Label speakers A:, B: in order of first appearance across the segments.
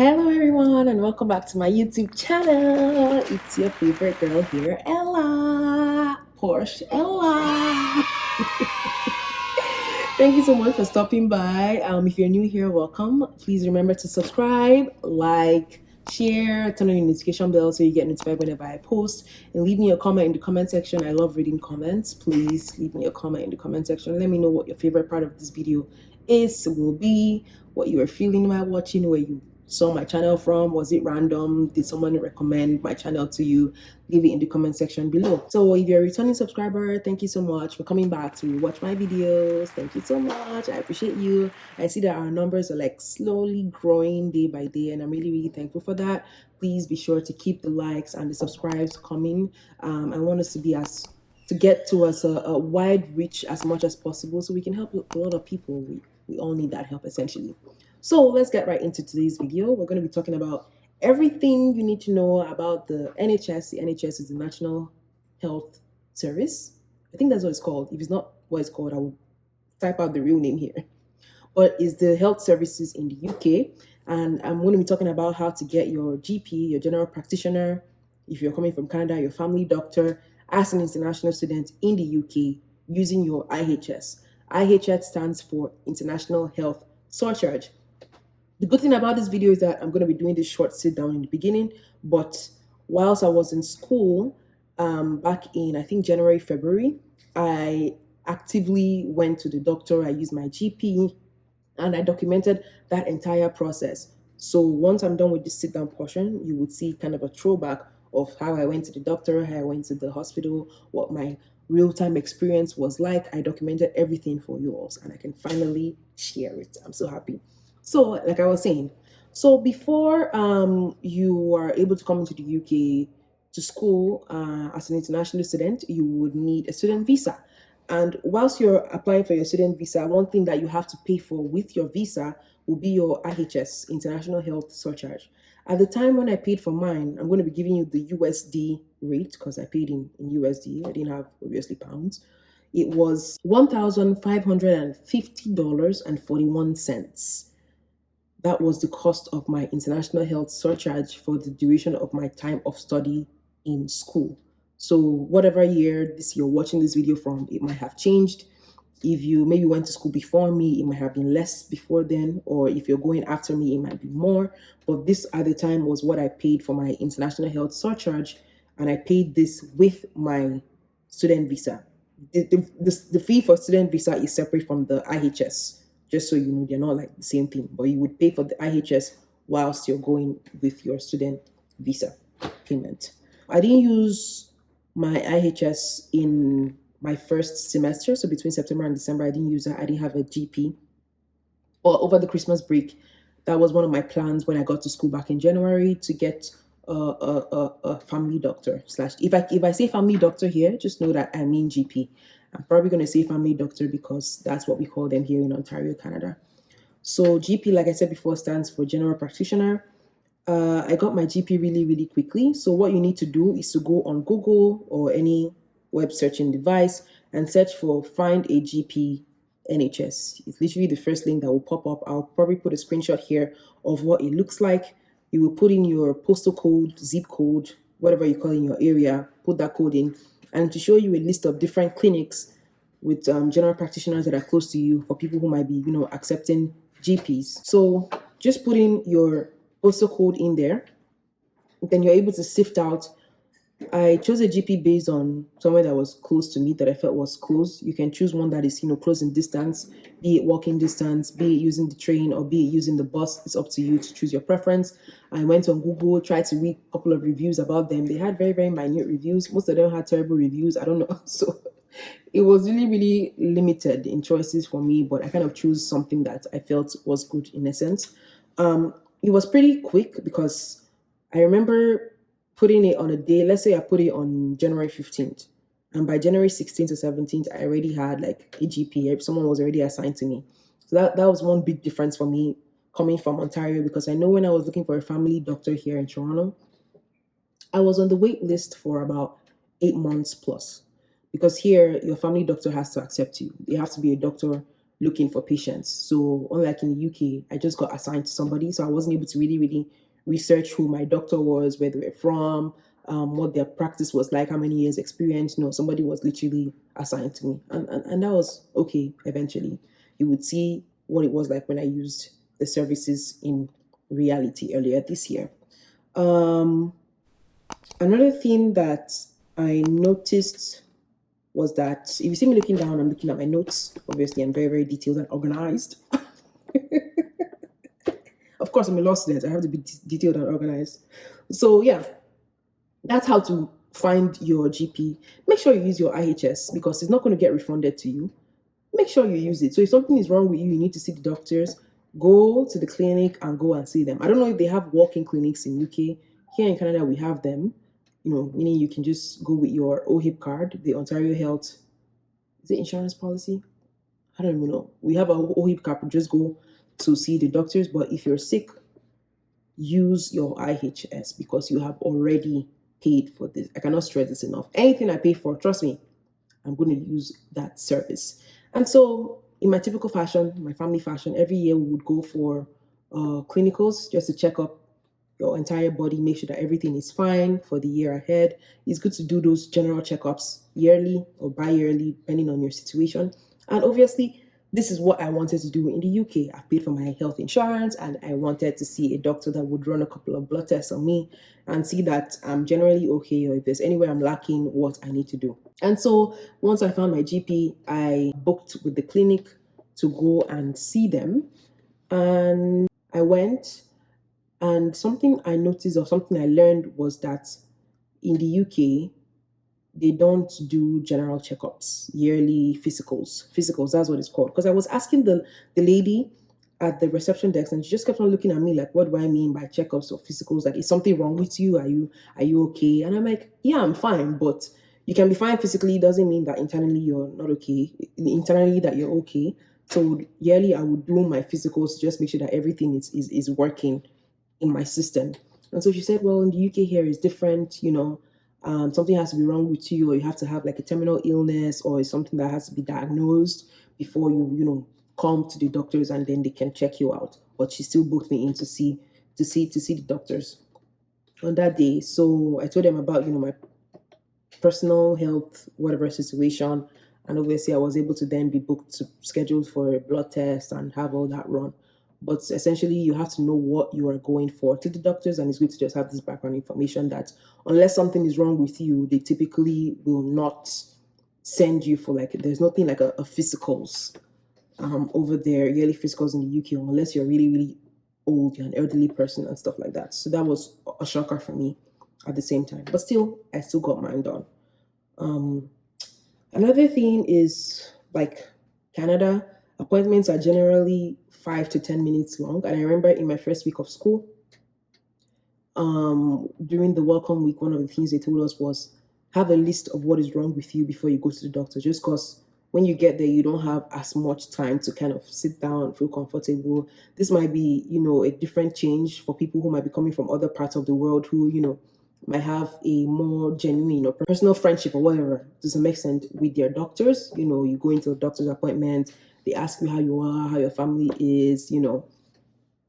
A: Hello everyone and welcome back to my YouTube channel. It's your favorite girl here, Ella. Porch Ella. Thank you so much for stopping by. If you're new here, welcome. Please remember to subscribe, like, share, turn on your notification bell so you get notified whenever I post, and leave me a comment in the comment section. I love reading comments. Please leave me a comment in the comment section. Let me know what your favorite part of this video will be, what you were feeling while watching, where you saw my channel from. Was it random? Did someone recommend my channel to you? Leave it in the comment section below. So if you're a returning subscriber, thank you so much for coming back to watch my videos. Thank you so much. I appreciate you. I see that our numbers are like slowly growing day by day, and I'm really thankful for that. Please be sure to keep the likes and the subscribes coming. I want us to be to get to us a wide reach as much as possible so we can help a lot of people. We all need that help essentially. So let's get right into today's video. We're going to be talking about everything you need to know about the NHS. The NHS is the National Health Service. I think that's what it's called. If it's not what it's called, I will type out the real name here. But it's the health services in the UK. And I'm going to be talking about how to get your GP, your general practitioner, if you're coming from Canada, your family doctor, as an international student in the UK using your IHS. IHS stands for International Health Surcharge. The good thing about this video is that I'm going to be doing this short sit down in the beginning, but whilst I was in school, back in, I think, January, February, I actively went to the doctor. I used my GP and I documented that entire process. So once I'm done with this sit down portion, you would see kind of a throwback of how I went to the doctor, how I went to the hospital, what my real-time experience was like. I documented everything for you all, and I can finally share it. I'm so happy. So, like I was saying, so before you are able to come into the UK to school as an international student, you would need a student visa. And whilst you're applying for your student visa, one thing that you have to pay for with your visa will be your IHS, International Health Surcharge. At the time when I paid for mine, I'm going to be giving you the USD rate because I paid in USD. I didn't have, obviously, pounds. It was $1,550.41. That was the cost of my international health surcharge for the duration of my time of study in school. So whatever year you're watching this video from, it might have changed. If you maybe went to school before me, it might have been less before then, or if you're going after me, it might be more. But this at the time was what I paid for my international health surcharge, and I paid this with my student visa. The fee for student visa is separate from the IHS. Just so you know, they're not like the same thing, but you would pay for the IHS whilst you're going with your student visa payment. I didn't use my IHS in my first semester, so between September and December, I didn't use that. I didn't have a GP. Or over the Christmas break, that was one of my plans when I got to school back in January to get a family doctor slash. If I say family doctor here, just know that I mean GP. I'm probably going to say family doctor because that's what we call them here in Ontario, Canada. So GP, like I said before, stands for general practitioner. I got my GP really quickly. So what you need to do is to go on Google or any web searching device and search for find a GP NHS. It's literally the first link that will pop up. I'll probably put a screenshot here of what it looks like. You will put in your postal code, zip code, whatever you call in your area, put that code in, and to show you a list of different clinics with general practitioners that are close to you for people who might be, accepting GPs. So just put in your postal code in there, then you're able to sift out. I chose a GP based on somewhere that was close to me, that I felt was close. You can choose one that is, close in distance, be it walking distance, be it using the train, or be it using the bus. It's up to you to choose your preference. I went on Google, tried to read a couple of reviews about them. They had very minute reviews. Most of them had terrible reviews. I don't know. So it was really limited in choices for me, but I kind of chose something that I felt was good in essence. It was pretty quick because I remember putting it on a day. Let's say I put it on January 15th, and by January 16th or 17th, I already had like a GP. Someone was already assigned to me. So that was one big difference for me coming from Ontario, because I know when I was looking for a family doctor here in Toronto, I was on the wait list for about 8 months plus. Because here, your family doctor has to accept you. They have to be a doctor looking for patients. So unlike in the UK, I just got assigned to somebody, so I wasn't able to really research who my doctor was, where they were from, what their practice was like, how many years experience. No, somebody was literally assigned to me, and that was okay. Eventually, you would see what it was like when I used the services in reality earlier this year. Um, Another thing that I noticed was that if you see me looking down, I'm looking at my notes. Obviously, I'm very detailed and organized. Of course, I'm a law student. I have to be detailed and organized. So yeah, that's how to find your GP. Make sure you use your IHS because it's not going to get refunded to you. Make sure you use it. So if something is wrong with you, you need to see the doctors. Go to the clinic and go and see them. I don't know if they have walk-in clinics in UK. Here in Canada, we have them. Meaning you can just go with your OHIP card, the Ontario Health. Is it insurance policy? I don't even know. We have a OHIP card. Just go to see the doctors. But if you're sick, use your IHS because you have already paid for this. I cannot stress this enough. Anything I pay for, trust me, I'm going to use that service. And so, in my typical fashion, my family fashion, every year we would go for clinicals just to check up your entire body, make sure that everything is fine for the year ahead. It's good to do those general checkups yearly or bi-yearly, depending on your situation. And obviously, this is what I wanted to do in the UK. I paid for my health insurance and I wanted to see a doctor that would run a couple of blood tests on me and see that I'm generally okay, or if there's anywhere I'm lacking, what I need to do. And so once I found my GP, I booked with the clinic to go and see them. And I went, and something I noticed or something I learned was that in the UK, they don't do general checkups, yearly physicals. Physicals, that's what it's called. Because I was asking the lady at the reception desk, and she just kept on looking at me like, "What do I mean by checkups or physicals? Like, is something wrong with you? Are you okay?" And I'm like, "Yeah, I'm fine, but you can be fine physically doesn't mean that internally you're not okay. Internally that you're okay." So yearly, I would do my physicals to just make sure that everything is working in my system. And so she said, well, in the UK here is different, something has to be wrong with you, or you have to have like a terminal illness, or it's something that has to be diagnosed before you come to the doctors and then they can check you out. But she still booked me in to see the doctors on that day. So I told them about, my personal health, whatever situation. And obviously I was able to then be booked to scheduled for a blood test and have all that run. But essentially, you have to know what you are going for to the doctors, and it's good to just have this background information that unless something is wrong with you, they typically will not send you for there's nothing like a physicals over there, yearly physicals in the UK, unless you're really old, you're an elderly person and stuff like that. So that was a shocker for me at the same time. But still, I still got mine done. Another thing is like Canada, appointments are generally 5 to 10 minutes long. And I remember in my first week of school, during the welcome week, one of the things they told us was have a list of what is wrong with you before you go to the doctor, just because when you get there, you don't have as much time to kind of sit down, feel comfortable. This might be, a different change for people who might be coming from other parts of the world who, might have a more genuine or personal friendship or whatever to some extent with their doctors. You go into a doctor's appointment, they ask you how you are, how your family is.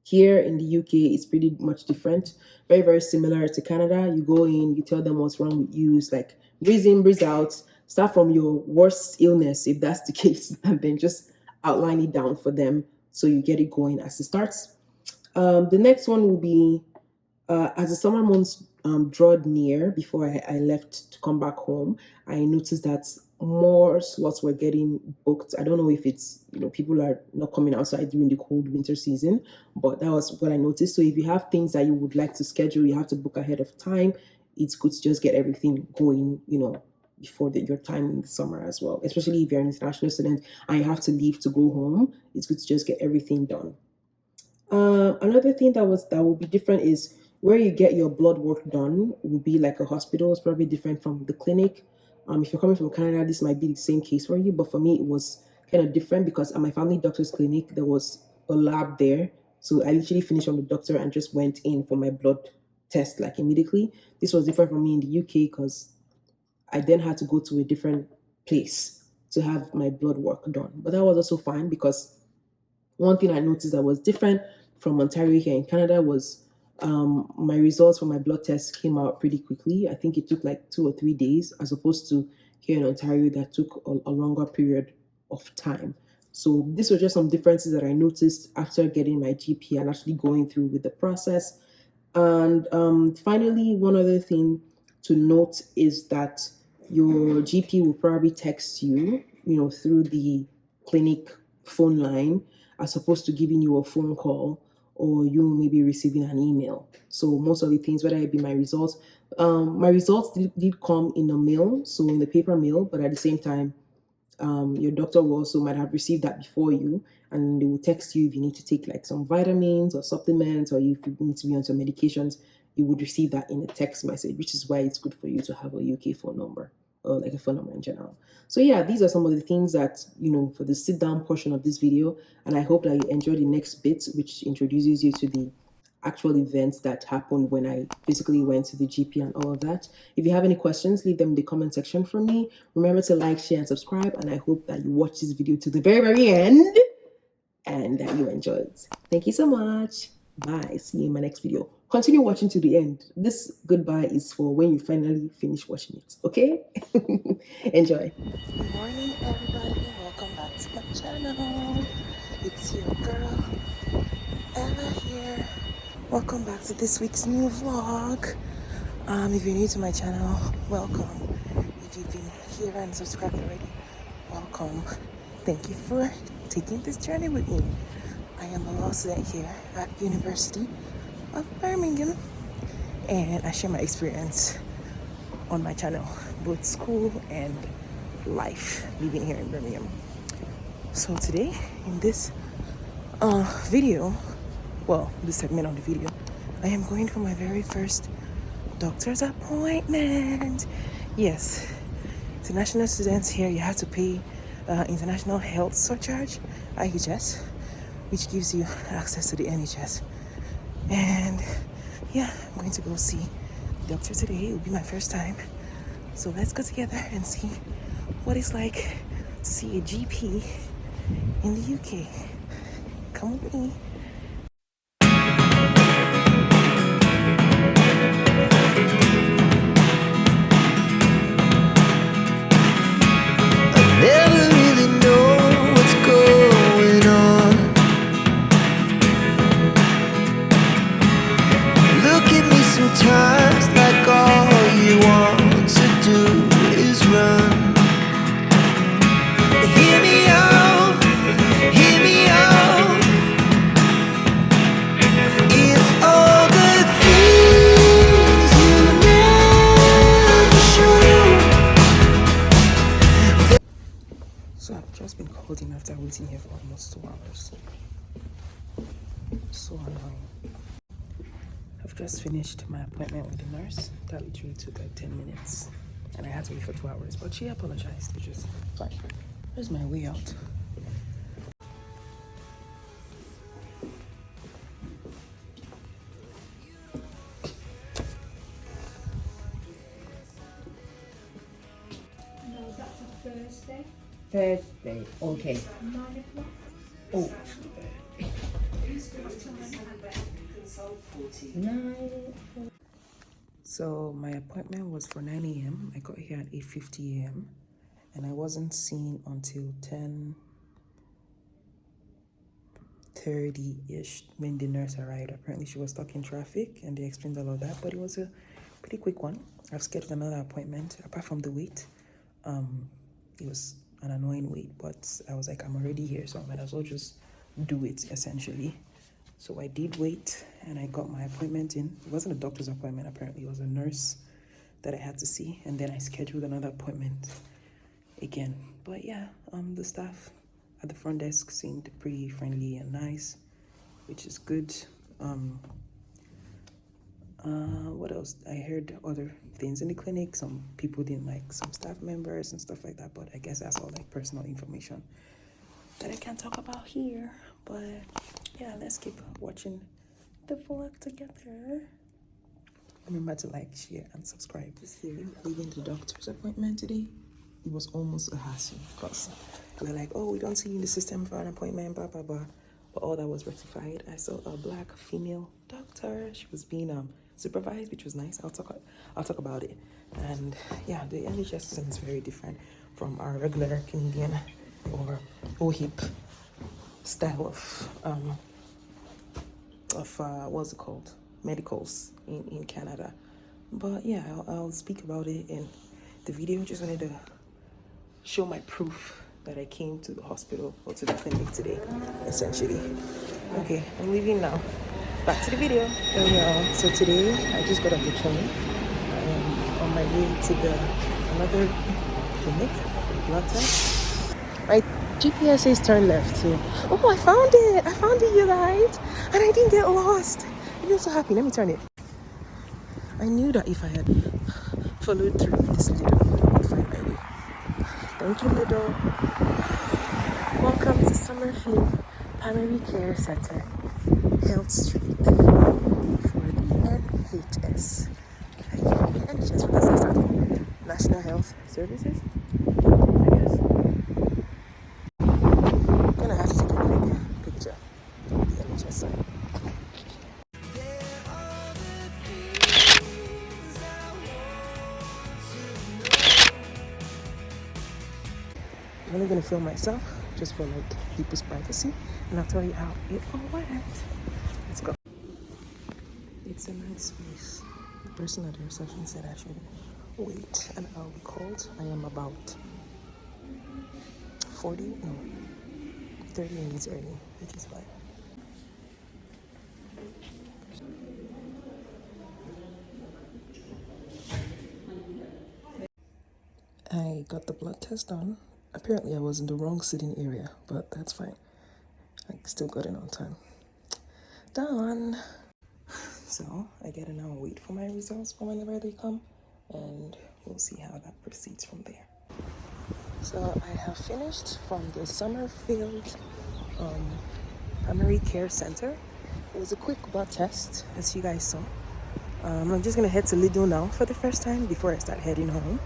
A: Here in the UK, it's pretty much different. Very similar to Canada. You go in, you tell them what's wrong with you. It's like breathe in, breathe out. Start from your worst illness, if that's the case, and then just outline it down for them so you get it going as it starts. The next one will be as the summer months drawed near before I left to come back home, I noticed that more slots were getting booked. I don't know if it's, people are not coming outside during the cold winter season, but that was what I noticed. So if you have things that you would like to schedule, you have to book ahead of time. It's good to just get everything going, before your time in the summer as well, especially if you're an international student and you have to leave to go home. It's good to just get everything done. Another thing that will be different is where you get your blood work done will be like a hospital. It's probably different from the clinic. If you're coming from Canada, this might be the same case for you, but for me, it was kind of different because at my family doctor's clinic, there was a lab there. So I literally finished on the doctor and just went in for my blood test like immediately. This was different from me in the UK because I then had to go to a different place to have my blood work done. But that was also fine because one thing I noticed that was different from Ontario here in Canada was my results for my blood test came out pretty quickly. I think it took like 2 or 3 days, as opposed to here in Ontario that took a longer period of time. So these were just some differences that I noticed after getting my GP and actually going through with the process. And finally, one other thing to note is that your GP will probably text you, through the clinic phone line, as opposed to giving you a phone call, or you may be receiving an email. So most of the things, whether it be my results did come in a mail, so in the paper mail, but at the same time, your doctor will also might have received that before you, and they will text you if you need to take like some vitamins or supplements, or if you need to be on some medications. You would receive that in a text message, which is why it's good for you to have a UK phone number, or like a phone number in general. So yeah, these are some of the things that, for the sit down portion of this video, and I hope that you enjoy the next bit, which introduces you to the actual events that happened when I basically went to the GP and all of that. If you have any questions, leave them in the comment section for me. Remember to like, share, and subscribe, and I hope that you watch this video to the very, very end and that you enjoy it. Thank you so much. Bye. See you in my next video. Continue watching to the end. This goodbye is for when you finally finish watching it. Okay? Enjoy.
B: Good morning, everybody. Welcome back to my channel. It's your girl, Ella here. Welcome back to this week's new vlog. If you're new to my channel, welcome. If you've been here and subscribed already, welcome. Thank you for taking this journey with me. I am a law student here at University of Birmingham, and I share my experience on my channel, both school and life living here in Birmingham. So today, in this video, this segment of the video, I am going for my very first doctor's appointment. Yes, international students here, you have to pay international health surcharge, IHS, which gives you access to the NHS. And yeah, I'm going to go see the doctor today. It will be my first time. So let's go together and see what it's like to see a GP in the UK. Come with me.
C: Never really know what's going on. Look at me sometimes like all you want to do is run. Hear me out, hear me out. It's all the things you never show.
B: So I've just been called in after waiting here for almost 2 hours. So annoying. I've just finished my appointment with the nurse. That literally took like 10 minutes. And I had to wait for 2 hours. But she apologized, which is fine. Where's my way out?
D: No, that's a Thursday.
E: Thursday, okay.
D: 9 o'clock.
E: Oh. 9.
B: So my appointment was for 9 a.m. I got here at 8:50 a.m. and I wasn't seen until 10:30-ish when the nurse arrived. Apparently she was stuck in traffic and they explained all of that, but it was a pretty quick one. I've scheduled another appointment. Apart from the wait, it was an annoying wait, but I was like, I'm already here, so I might as well just do it, essentially. So I did wait and I got my appointment in. It wasn't a doctor's appointment, apparently. It was a nurse that I had to see. And then I scheduled another appointment again. But yeah, the staff at the front desk seemed pretty friendly and nice, which is good. What else? I heard other things in the clinic. Some people didn't like some staff members and stuff like that. But I guess that's all like personal information that I can't talk about here. But yeah, let's keep watching the vlog together. Remember to like, share, and subscribe. Just here, leaving the doctor's appointment today. it was almost a hassle because they're like, oh, we don't see you in the system for an appointment, blah, blah, blah. But all that was rectified. I saw a black female doctor. She was being supervised, which was nice. I'll talk about it. And yeah, the NHS system is very different from our regular Canadian or OHIP style of what's it called, medicals in Canada. But yeah, I'll speak about it in the video. Just wanted to show my proof that I came to the hospital or to the clinic today, essentially. Okay, I'm leaving now. Back to the video. And so today I just got off the train. I am on my way to another clinic for the blood test. My GPS says turn left. So, oh, I found it! I found it, you guys, and I didn't get lost. I feel so happy. Let me turn it. I knew that if I had followed through with this little, I would find my way. Thank you, Lido. Welcome to Summerfield Primary Care Center, Health Street, for the NHS. NHS, what does that stand for? National Health Services? I guess. I'm gonna have to take a quick picture of the NHS sign. I'm only gonna film myself just for like people's privacy, and I'll tell you how it all went. Let's go. It's a nice space. The person at the reception said I should wait and I'll be called. I am about 30 minutes early, which is fine. I got the blood test done. Apparently I was in the wrong sitting area, but that's fine. I still got it on time. Done. So I gotta now wait for my results for whenever they come, and we'll see how that proceeds from there. So I have finished from the Summerfield Primary Care Center. It was a quick blood test, as you guys saw. I'm just gonna head to Lido now for the first time before I start heading home,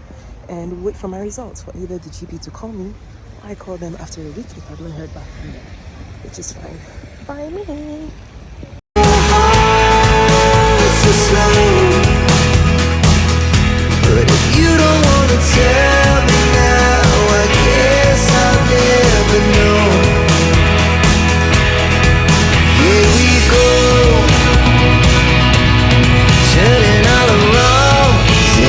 B: and wait for my results for either the GP to call me or I call them after a week if I haven't heard back from them, which is fine. Bye me.
C: But if you don't wanna tell